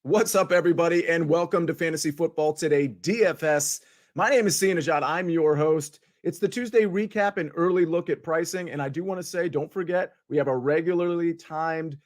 What's up, everybody, and welcome to Fantasy Football Today DFS. My name is Sia Nejad. I'm your host. It's the Tuesday recap and early look at pricing. And I do want to say, don't forget, we have a regularly timed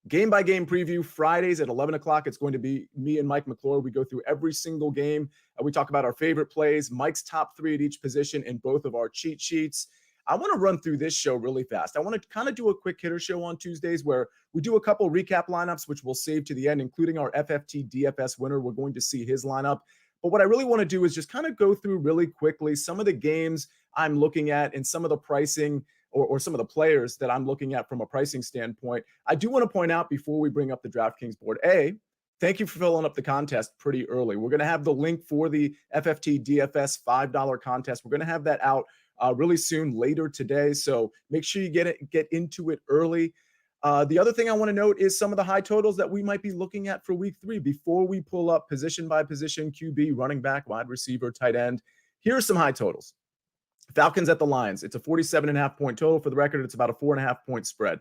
game-by-game preview Fridays at 11 o'clock. It's going to be me and Mike McClure. We go through every single game. We talk about our favorite plays, Mike's top three at each position, and both of our cheat sheets. I want to run through this show really fast. I want to kind of do a quick hitter show on Tuesdays where we do a couple recap lineups, which we'll save to the end, including our FFT DFS winner. We're going to see his lineup. But what I really want to do is just kind of go through really quickly some of the games I'm looking at and some of the pricing or some of the players that I'm looking at from a pricing standpoint. I do want to point out before we bring up the DraftKings board, thank you for filling up the contest pretty early. We're going to have the link for the FFT DFS $5 contest. We're going to have that out really soon, later today. So make sure you get into it early. The other thing I want to note is some of the high totals that we might be looking at for week 3 before we pull up position by position, QB, running back, wide receiver, tight end. Here are some high totals. Falcons at the Lions. It's a 47.5 point total. For the record, it's about a 4.5 point spread.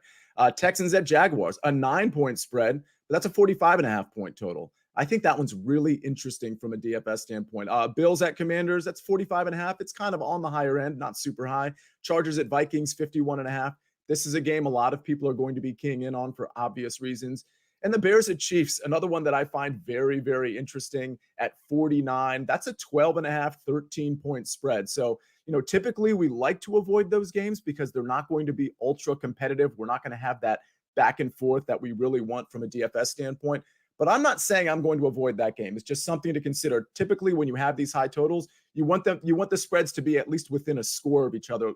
Texans at Jaguars, a 9-point spread, but that's a 45.5 point total. I think that one's really interesting from a DFS standpoint. Bills at Commanders, that's 45.5. It's kind of on the higher end, not super high. Chargers at Vikings, 51.5. This is a game a lot of people are going to be keying in on for obvious reasons. And the Bears at Chiefs, another one that I find very, very interesting at 49. That's a 12.5, 13-point spread. So, typically we like to avoid those games because they're not going to be ultra competitive. We're not going to have that back and forth that we really want from a DFS standpoint. But I'm not saying I'm going to avoid that game. It's just something to consider. Typically, when you have these high totals, you want the spreads to be at least within a score of each other,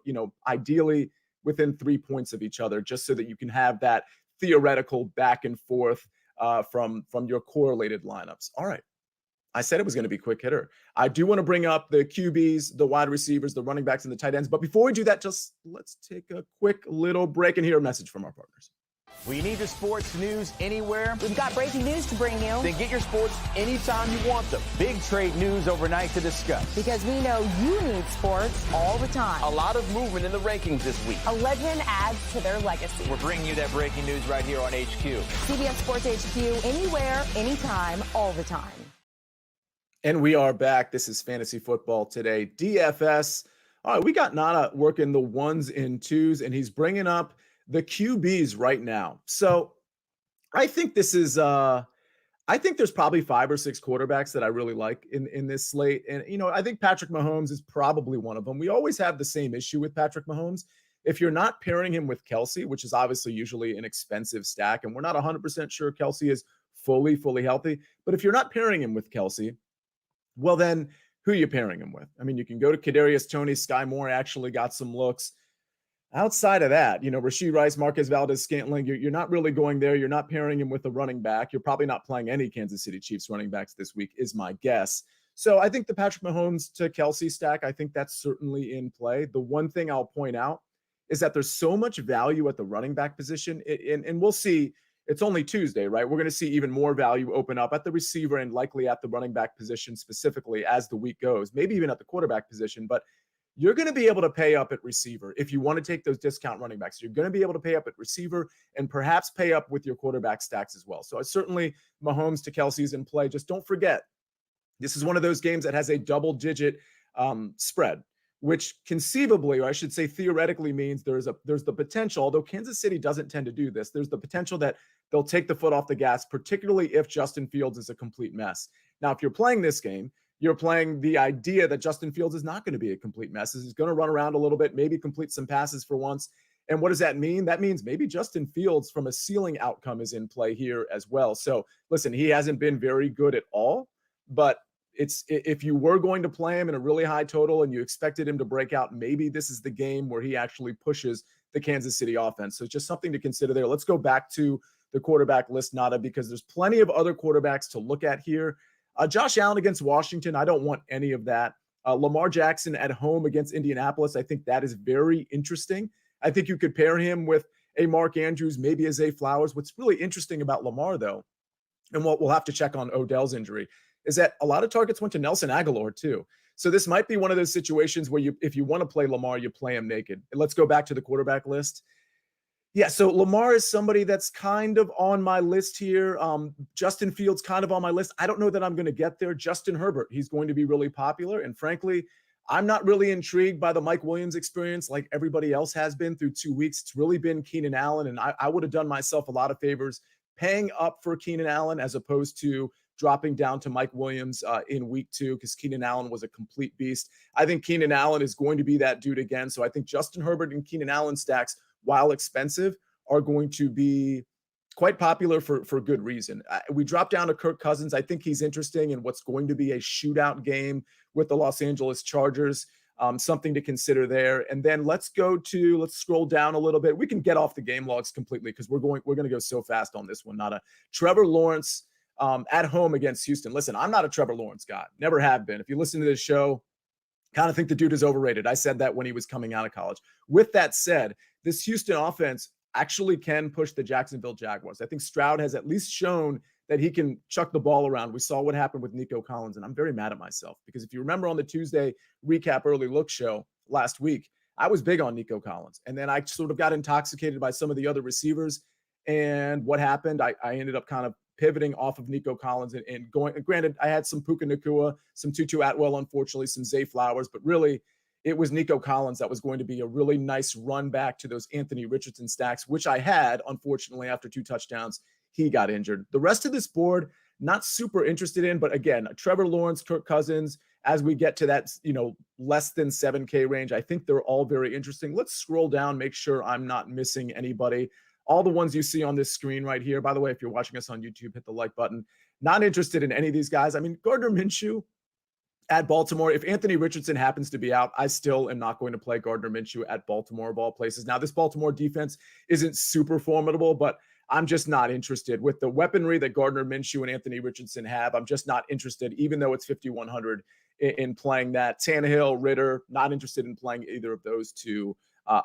ideally within 3 points of each other, just so that you can have that theoretical back and forth from your correlated lineups. All right. I said it was going to be quick hitter. I do want to bring up the QBs, the wide receivers, the running backs, and the tight ends. But before we do that, just let's take a quick little break and hear a message from our partners. We need the sports news anywhere. We've got breaking news to bring you. Then get your sports anytime you want them. Big trade news overnight to discuss. Because we know you need sports all the time. A lot of movement in the rankings this week. A legend adds to their legacy. We're bringing you that breaking news right here on HQ. CBS Sports HQ, anywhere, anytime, all the time. And we are back. This is Fantasy Football Today, DFS. All right, we got Nana working the ones and twos, and he's bringing up the QBs right now. So I think this is I think there's probably 5 or 6 quarterbacks that I really like in this slate. And, I think Patrick Mahomes is probably one of them. We always have the same issue with Patrick Mahomes. If you're not pairing him with Kelsey, which is obviously usually an expensive stack, and we're not 100% sure Kelsey is fully healthy, but if you're not pairing him with Kelsey, well, then who are you pairing him with? I mean, you can go to Kadarius Toney. Sky Moore actually got some looks. Outside of that, Rashee Rice, Marquez Valdez-Scantling, you're not really going there. You're not pairing him with a running back. You're probably not playing any Kansas City Chiefs running backs this week, is my guess. So I think the Patrick Mahomes to Kelsey stack, I think that's certainly in play. The one thing I'll point out is that there's so much value at the running back position, and we'll see. It's only Tuesday, right? We're going to see even more value open up at the receiver and likely at the running back position specifically as the week goes, maybe even at the quarterback position. But you're going to be able to pay up at receiver if you want to take those discount running backs. You're going to be able to pay up at receiver and perhaps pay up with your quarterback stacks as well. So certainly Mahomes to Kelsey is in play. Just don't forget, this is one of those games that has a double-digit spread, which conceivably, or I should say theoretically, means there's the potential, although Kansas City doesn't tend to do this, there's the potential that they'll take the foot off the gas, particularly if Justin Fields is a complete mess. Now, if you're playing this game, you're playing the idea that Justin Fields is not going to be a complete mess. He's going to run around a little bit, maybe complete some passes for once. And what does that mean? That means maybe Justin Fields from a ceiling outcome is in play here as well. So listen, he hasn't been very good at all, but if you were going to play him in a really high total and you expected him to break out, maybe this is the game where he actually pushes the Kansas City offense. So it's just something to consider there. Let's go back to the quarterback list, Nada, because there's plenty of other quarterbacks to look at here. Josh Allen against Washington, I don't want any of that. Lamar Jackson at home against Indianapolis, I think that is very interesting. I think you could pair him with a Mark Andrews, maybe a Zay Flowers. What's really interesting about Lamar, though, and what we'll have to check on Odell's injury, is that a lot of targets went to Nelson Aguilar, too. So this might be one of those situations where if you want to play Lamar, you play him naked. And let's go back to the quarterback list. Yeah, so Lamar is somebody that's kind of on my list here. Justin Fields kind of on my list. I don't know that I'm going to get there. Justin Herbert, he's going to be really popular. And frankly, I'm not really intrigued by the Mike Williams experience like everybody else has been through 2 weeks. It's really been Keenan Allen. And I would have done myself a lot of favors paying up for Keenan Allen as opposed to dropping down to Mike Williams in week 2 because Keenan Allen was a complete beast. I think Keenan Allen is going to be that dude again. So I think Justin Herbert and Keenan Allen stacks, while expensive, are going to be quite popular for good reason. We dropped down to Kirk Cousins. I think he's interesting in what's going to be a shootout game with the Los Angeles Chargers. Something to consider there. And then let's scroll down a little bit. We can get off the game logs completely because we're going to go so fast on this one. Not a Trevor Lawrence at home against Houston. Listen, I'm not a Trevor Lawrence guy. Never have been. If you listen to this show, kind of think the dude is overrated. I said that when he was coming out of college. With that said, this Houston offense actually can push the Jacksonville Jaguars. I think Stroud has at least shown that he can chuck the ball around. We saw what happened with Nico Collins, and I'm very mad at myself because if you remember on the Tuesday recap early look show last week, I was big on Nico Collins, and then I sort of got intoxicated by some of the other receivers. And what happened? I ended up kind of pivoting off of Nico Collins and going. Granted, I had some Puka Nacua, some Tutu Atwell, unfortunately, some Zay Flowers, but really, it was Nico Collins that was going to be a really nice run back to those Anthony Richardson stacks, which I had, unfortunately, after 2 touchdowns. He got injured. The rest of this board, not super interested in, but again, Trevor Lawrence, Kirk Cousins, as we get to that, less than 7K range, I think they're all very interesting. Let's scroll down, make sure I'm not missing anybody. All the ones you see on this screen right here. By the way, if you're watching us on YouTube, hit the like button. Not interested in any of these guys. I mean, Gardner Minshew at Baltimore, if Anthony Richardson happens to be out, I still am not going to play Gardner Minshew at Baltimore of all places. Now, this Baltimore defense isn't super formidable, but I'm just not interested. With the weaponry that Gardner Minshew and Anthony Richardson have, I'm just not interested, even though it's 5,100 in playing that. Tannehill, Ritter, not interested in playing either of those two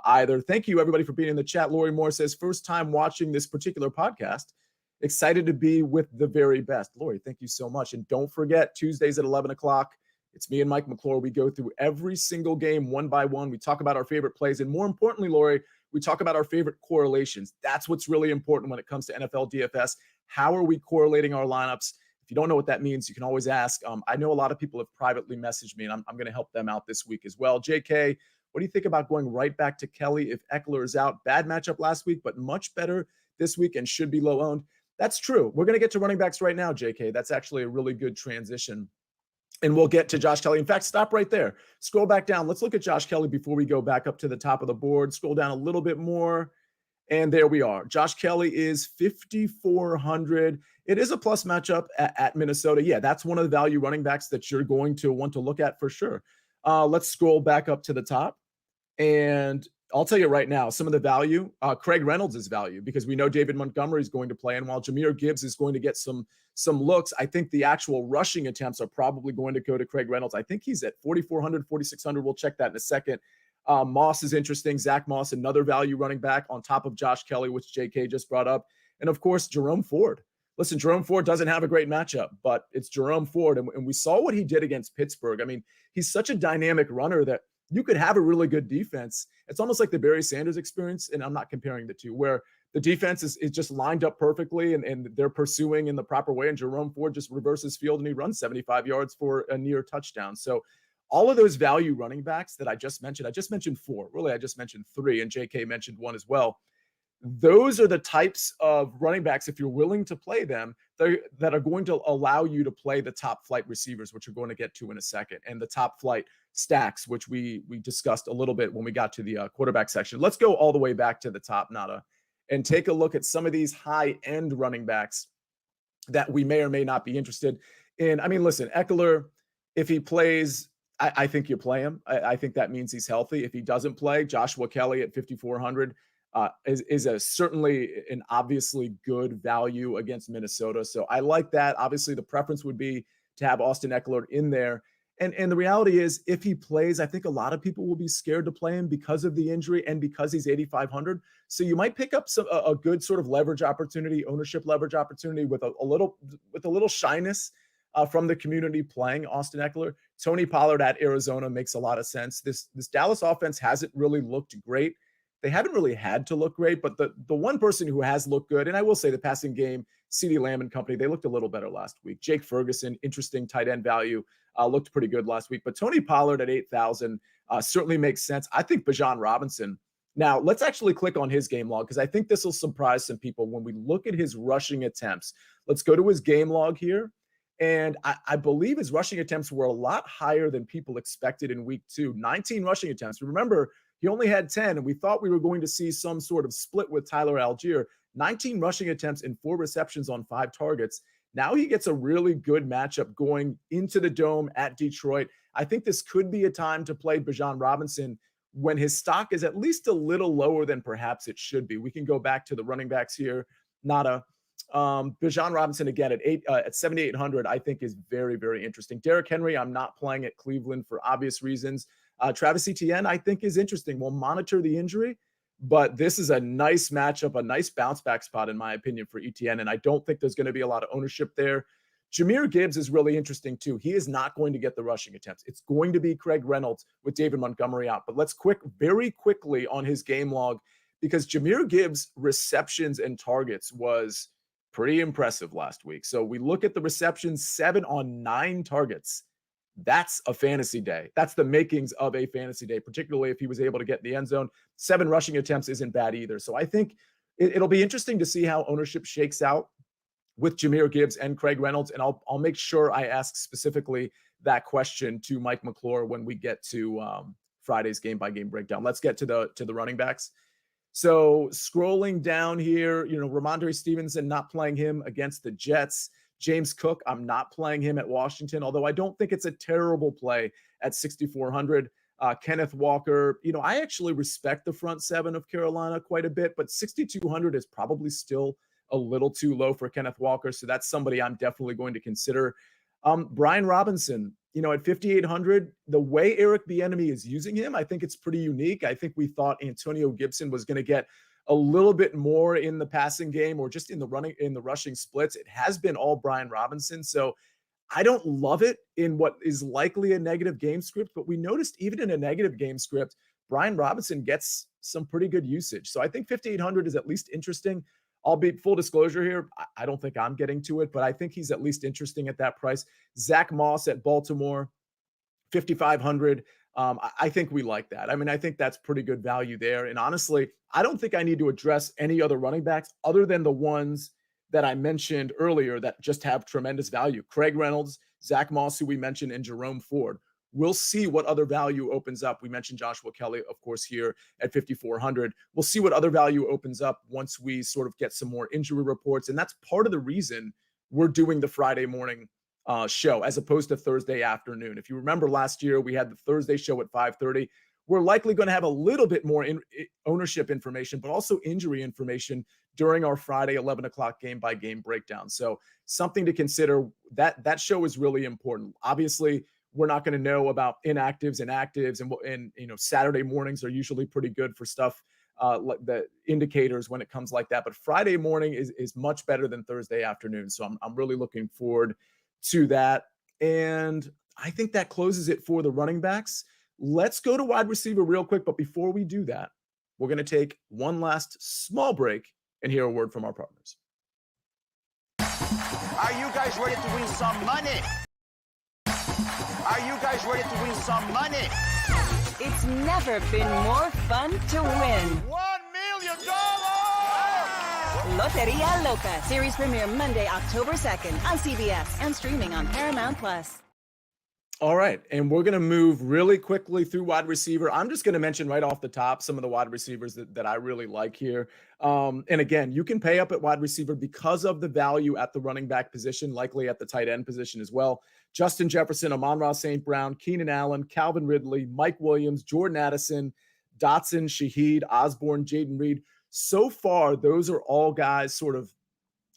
either. Thank you, everybody, for being in the chat. Lori Moore says, first time watching this particular podcast. Excited to be with the very best. Lori, thank you so much. And don't forget, Tuesdays at 11 o'clock, it's me and Mike McClure. We go through every single game one by one. We talk about our favorite plays. And more importantly, Lori, we talk about our favorite correlations. That's what's really important when it comes to NFL DFS. How are we correlating our lineups? If you don't know what that means, you can always ask. I know a lot of people have privately messaged me, and I'm going to help them out this week as well. JK, what do you think about going right back to Kelly if Eckler is out? Bad matchup last week, but much better this week and should be low owned. That's true. We're going to get to running backs right now, JK. That's actually a really good transition. And we'll get to Josh Kelly. In fact, stop right there. Scroll back down. Let's look at Josh Kelly before we go back up to the top of the board. Scroll down a little bit more. And there we are. Josh Kelly is 5,400. It is a plus matchup at Minnesota. Yeah, that's one of the value running backs that you're going to want to look at for sure. Let's scroll back up to the top. And I'll tell you right now, some of the value, Craig Reynolds is value because we know David Montgomery is going to play. And while Jahmyr Gibbs is going to get some looks, I think the actual rushing attempts are probably going to go to Craig Reynolds. I think he's at 4,400, 4,600. We'll check that in a second. Moss is interesting. Zach Moss, another value running back on top of Josh Kelly, which JK just brought up. And of course, Jerome Ford. Listen, Jerome Ford doesn't have a great matchup, but it's Jerome Ford. And we saw what he did against Pittsburgh. I mean, he's such a dynamic runner that you could have a really good defense. It's almost like the Barry Sanders experience, and I'm not comparing the two, where the defense is just lined up perfectly and they're pursuing in the proper way, and Jerome Ford just reverses field and he runs 75 yards for a near touchdown. So all of those value running backs that I just mentioned 4. Really, I just mentioned 3, and JK mentioned 1 as well. Those are the types of running backs, if you're willing to play them, that are going to allow you to play the top flight receivers, which we're going to get to in a second, and the top flight stacks, which we discussed a little bit when we got to the quarterback section. Let's go all the way back to the top, Nada, and take a look at some of these high-end running backs that we may or may not be interested in. I mean, listen, Eckler, if he plays, I think you play him. I think that means he's healthy. If he doesn't play, Joshua Kelly at 5,400 is certainly an obviously good value against Minnesota. So I like that. Obviously, the preference would be to have Austin Eckler in there. And the reality is, if he plays, I think a lot of people will be scared to play him because of the injury and because he's 8,500. So you might pick up a good sort of leverage opportunity, ownership leverage opportunity with a little shyness from the community playing Austin Eckler. Tony Pollard at Arizona makes a lot of sense. This Dallas offense hasn't really looked great. they haven't really had to look great, but the one person who has looked good, and I will say the passing game, CeeDee Lamb and company, they looked a little better last week. Jake Ferguson, interesting tight end value, looked pretty good last week. But Tony Pollard at 8,000 certainly makes sense. I think Bijan Robinson. Now, let's actually click on his game log because I think this will surprise some people when we look at his rushing attempts. Let's go to his game log here. And I believe his rushing attempts were a lot higher than people expected in week 2. 19 rushing attempts. Remember, he only had 10, and we thought we were going to see some sort of split with Tyler Algier. 19 rushing attempts and 4 receptions on 5 targets. Now he gets a really good matchup going into the Dome at Detroit. I think this could be a time to play Bijan Robinson when his stock is at least a little lower than perhaps it should be. We can go back to the running backs here. Bijan Robinson again at 7,800, I think is very, very interesting. Derrick Henry, I'm not playing at Cleveland for obvious reasons. Travis Etienne, I think is interesting. We'll monitor the injury, but this is a nice matchup, a nice bounce back spot in my opinion for Etienne, and I don't think there's going to be a lot of ownership there. Jahmyr Gibbs is really interesting too. He is not going to get the rushing attempts. It's going to be Craig Reynolds with David Montgomery out. But let's very quickly on his game log, because Jahmyr Gibbs' receptions and targets was pretty impressive last week. So we look at the receptions, 7 on 9 targets. That's a fantasy day. That's the makings of a fantasy day, particularly if he was able to get in the end zone. 7 rushing attempts isn't bad either. So I think it'll be interesting to see how ownership shakes out with Jahmyr Gibbs and Craig Reynolds. And I'll make sure I ask specifically that question to Mike McClure when we get to Friday's game-by-game breakdown. Let's get to the running backs. So scrolling down here, Ramondre Stevenson, not playing him against the Jets. James Cook, I'm not playing him at Washington, although I don't think it's a terrible play at 6,400. Kenneth Walker, I actually respect the front 7 of Carolina quite a bit, but 6,200 is probably still a little too low for Kenneth Walker. So that's somebody I'm definitely going to consider. Brian Robinson, at 5,800, the way Eric Bieniemy is using him, I think it's pretty unique. I think we thought Antonio Gibson was going to get a little bit more in the passing game or just in the rushing splits. It has been all Brian Robinson. So I don't love it in what is likely a negative game script, but we noticed even in a negative game script, Brian Robinson gets some pretty good usage. So I think 5,800 is at least interesting. I'll be full disclosure here. I don't think I'm getting to it, but I think he's at least interesting at that price. Zach Moss at Baltimore, 5,500. I think we like that. I mean, I think that's pretty good value there. And honestly, I don't think I need to address any other running backs other than the ones that I mentioned earlier that just have tremendous value. Craig Reynolds, Zach Moss, who we mentioned, and Jerome Ford. We'll see what other value opens up. We mentioned Joshua Kelly, of course, here at 5,400. We'll see what other value opens up once we sort of get some more injury reports. And that's part of the reason we're doing the Friday morning show as opposed to Thursday afternoon. If you remember last year, we had the Thursday show at 5:30. We're likely going to have a little bit more ownership information, but also injury information during our Friday 11 o'clock game-by-game breakdown. So something to consider. That show is really important. Obviously, we're not going to know about inactives and actives, and Saturday mornings are usually pretty good for stuff like the indicators when it comes like that. But Friday morning is much better than Thursday afternoon. So I'm really looking forward to that. And I think that closes it for the running backs. Let's go to wide receiver real quick. But before we do that, we're going to take one last small break and hear a word from our partners. Are you guys ready to win some money? Are you guys ready to win some money? It's never been more fun to win. $1 million! Loteria Loca. Series premiere Monday, October 2nd on CBS and streaming on Paramount+. All right, and we're going to move really quickly through wide receiver. I'm just going to mention right off the top some of the wide receivers that I really like here. And again, you can pay up at wide receiver because of the value at the running back position, likely at the tight end position as well. Justin Jefferson, Amon-Ra St. Brown, Keenan Allen, Calvin Ridley, Mike Williams, Jordan Addison, Dotson, Shaheed, Osborne, Jaden Reed. So far, those are all guys sort of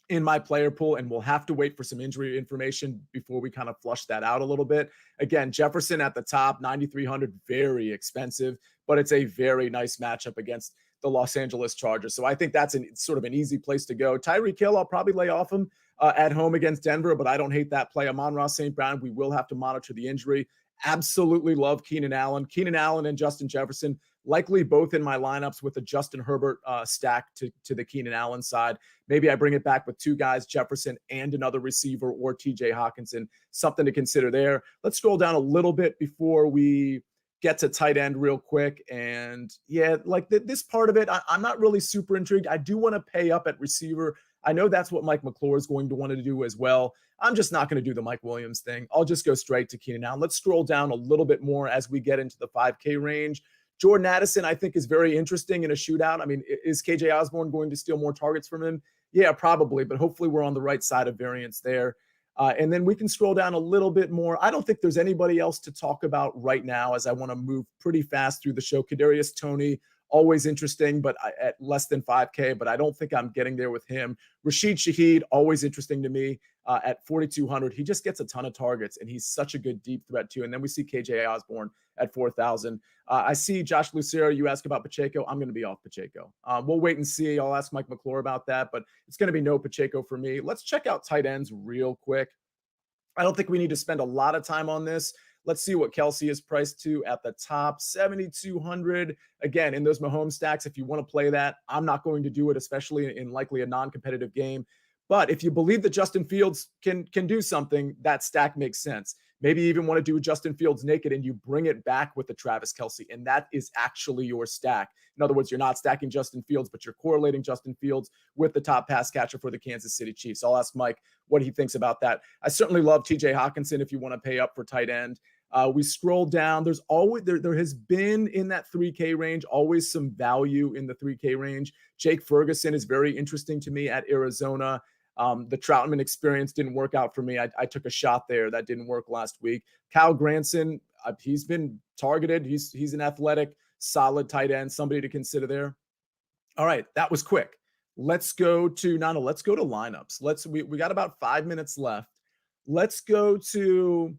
in my player pool, and we'll have to wait for some injury information before we kind of flush that out a little bit. Again, Jefferson at the top, 9,300, very expensive, but it's a very nice matchup against the Los Angeles Chargers. So I think that's sort of an easy place to go. Tyreek Hill, I'll probably lay off him at home against Denver, but I don't hate that play. Amon-Ra St. Brown, we will have to monitor the injury. Absolutely love Keenan Allen. Keenan Allen and Justin Jefferson, likely both in my lineups with a Justin Herbert stack to the Keenan Allen side. Maybe I bring it back with two guys, Jefferson and another receiver or TJ Hawkinson. Something to consider there. Let's scroll down a little bit before we get to tight end real quick. And yeah, like this part of it, I'm not really super intrigued. I do want to pay up at receiver. I know that's what Mike McClure is going to want to do as well. I'm just not going to do the Mike Williams thing. I'll just go straight to Keenan Allen. Let's scroll down a little bit more as we get into the 5K range. Jordan Addison, I think, is very interesting in a shootout. I mean, is KJ Osborne going to steal more targets from him? Yeah, probably, but hopefully we're on the right side of variance there. And then we can scroll down a little bit more. I don't think there's anybody else to talk about right now as I want to move pretty fast through the show. Kadarius Toney, always interesting, but at less than 5K, but I don't think I'm getting there with him. Rashid Shaheed, always interesting to me at 4,200. He just gets a ton of targets, and he's such a good deep threat too. And then we see KJ Osborne at 4,000. I see Josh Lucero. You ask about Pacheco. I'm going to be off Pacheco. We'll wait and see. I'll ask Mike McClure about that, but it's going to be no Pacheco for me. Let's check out tight ends real quick. I don't think we need to spend a lot of time on this. Let's see what Kelsey is priced to at the top, 7,200. Again, in those Mahomes stacks, if you want to play that, I'm not going to do it, especially in likely a non-competitive game. But if you believe that Justin Fields can do something, that stack makes sense. Maybe you even want to do Justin Fields naked and you bring it back with the Travis Kelce, and that is actually your stack. In other words, you're not stacking Justin Fields, but you're correlating Justin Fields with the top pass catcher for the Kansas City Chiefs. I'll ask Mike what he thinks about that. I certainly love TJ Hawkinson if you want to pay up for tight end. We scroll down. There's always there has been in that 3K range always some value in the 3K range. Jake Ferguson is very interesting to me at Arizona. The Troutman experience didn't work out for me. I took a shot there. That didn't work last week. Kyle Granson, he's been targeted. He's an athletic, solid tight end, somebody to consider there. All right, that was quick. Let's go to lineups. We got about 5 minutes left. Let's go to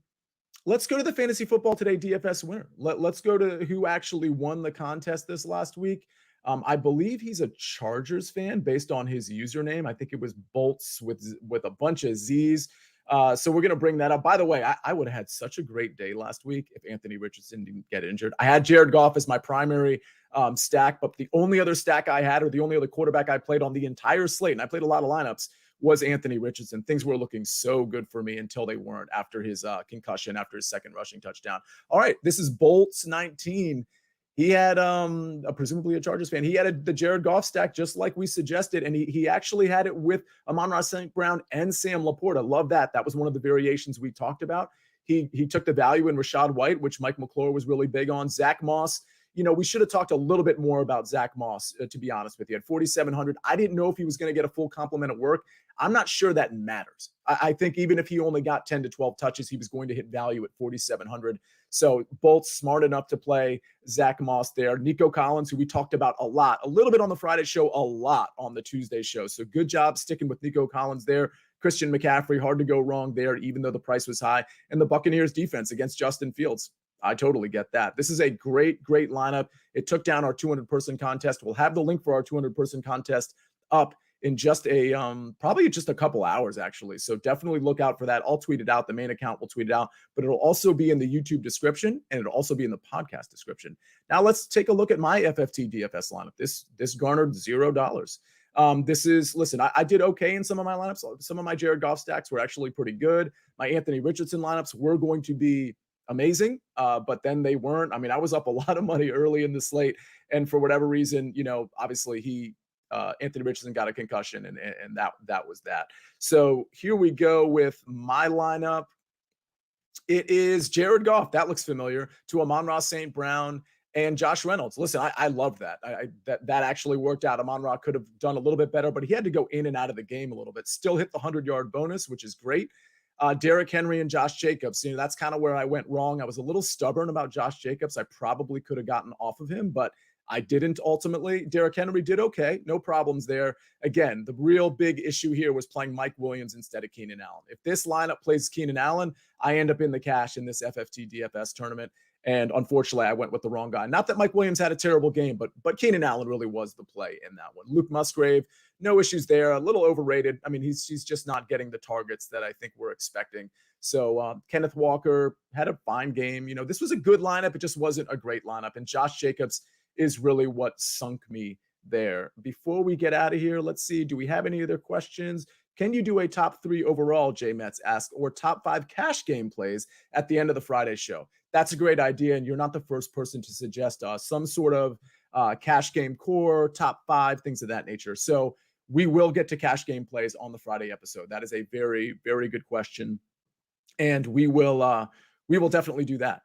the Fantasy Football Today DFS winner. Let's go to who actually won the contest this last week. I believe he's a Chargers fan based on his username. I think it was Bolts with a bunch of Z's. So we're going to bring that up. By the way, I would have had such a great day last week if Anthony Richardson didn't get injured. I had Jared Goff as my primary stack, but the only other stack I had, or the only other quarterback I played on the entire slate, and I played a lot of lineups, was Anthony Richardson. Things were looking so good for me until they weren't after his concussion, after his second rushing touchdown. All right, this is Bolts 19. He had presumably a Chargers fan. He had the Jared Goff stack just like we suggested, and he actually had it with Amon-Ra St. Brown and Sam Laporta. Love that. That was one of the variations we talked about. He took the value in Rachaad White, which Mike McClure was really big on. Zach Moss. We should have talked a little bit more about Zach Moss, to be honest with you. At 4,700, I didn't know if he was going to get a full complement of work. I'm not sure that matters. I think even if he only got 10 to 12 touches, he was going to hit value at 4,700. So Bolt's smart enough to play Zach Moss there. Nico Collins, who we talked about a little bit on the Friday show, a lot on the Tuesday show. So good job sticking with Nico Collins there. Christian McCaffrey, hard to go wrong there, even though the price was high. And the Buccaneers defense against Justin Fields. I totally get that. This is a great, great lineup. It took down our 200-person contest. We'll have the link for our 200-person contest up in just probably just a couple hours, actually. So definitely look out for that. I'll tweet it out. The main account will tweet it out, but it'll also be in the YouTube description, and it'll also be in the podcast description. Now let's take a look at my FFT DFS lineup. This garnered $0. Listen, I did okay in some of my lineups. Some of my Jared Goff stacks were actually pretty good. My Anthony Richardson lineups were going to be amazing, but then they weren't. I mean, I was up a lot of money early in the slate, and for whatever reason, obviously Anthony Richardson got a concussion, and that was that. So here we go with my lineup. It is Jared Goff. That looks familiar. To Amon-Ra St. Brown and Josh Reynolds. Listen, I love that. That actually worked out. Amon-Ra could have done a little bit better, but he had to go in and out of the game a little bit. Still hit the 100-yard bonus, which is great. Derrick Henry and Josh Jacobs. That's kind of where I went wrong. I was a little stubborn about Josh Jacobs. I probably could have gotten off of him, but I didn't ultimately. Derrick Henry did okay. No problems there. Again, the real big issue here was playing Mike Williams instead of Keenan Allen. If this lineup plays Keenan Allen, I end up in the cash in this FFT DFS tournament. And unfortunately, I went with the wrong guy. Not that Mike Williams had a terrible game, but Keenan Allen really was the play in that one. Luke Musgrave, no issues there. A little overrated. I mean, he's just not getting the targets that I think we're expecting. So Kenneth Walker had a fine game. This was a good lineup. It just wasn't a great lineup. And Josh Jacobs is really what sunk me there. Before we get out of here, let's see. Do we have any other questions? Can you do a top 3 overall, J Metz asked, or top 5 cash game plays at the end of the Friday show? That's a great idea, and you're not the first person to suggest some sort of cash game core, top 5, things of that nature. So we will get to cash game plays on the Friday episode. That is a very, very good question, and we will definitely do that.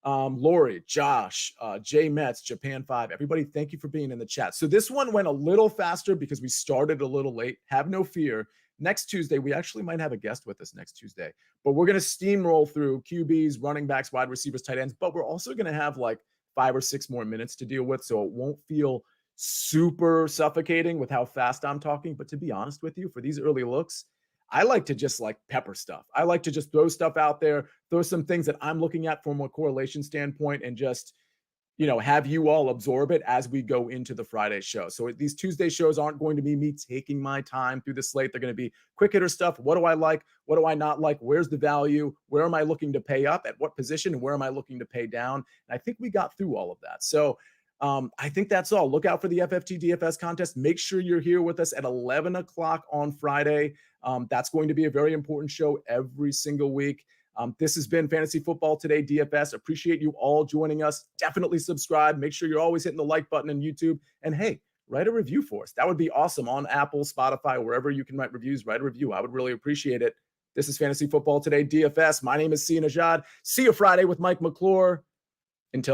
Lori, Josh, J Metz, Japan 5, everybody, thank you for being in the chat. So this one went a little faster because we started a little late. Have no fear. Next Tuesday, we actually might have a guest with us next Tuesday, but we're going to steamroll through QBs, running backs, wide receivers, tight ends, but we're also going to have like 5 or 6 more minutes to deal with. So it won't feel super suffocating with how fast I'm talking. But to be honest with you, for these early looks, I like to just like pepper stuff. I like to just throw stuff out there, throw some things that I'm looking at from a correlation standpoint, and just, have you all absorb it as we go into the Friday show. So these Tuesday shows aren't going to be me taking my time through the slate. They're going to be quick hitter stuff. What do I like? What do I not like? Where's the value? Where am I looking to pay up? At what position? And where am I looking to pay down? And I think we got through all of that. So I think that's all. Look out for the FFT DFS contest. Make sure you're here with us at 11 o'clock on Friday. That's going to be a very important show every single week. This has been Fantasy Football Today DFS. Appreciate you all joining us. Definitely subscribe. Make sure you're always hitting the like button on YouTube. And hey, write a review for us. That would be awesome on Apple, Spotify, wherever you can write reviews. Write a review. I would really appreciate it. This is Fantasy Football Today DFS. My name is Sia Nejad. See you Friday with Mike McClure.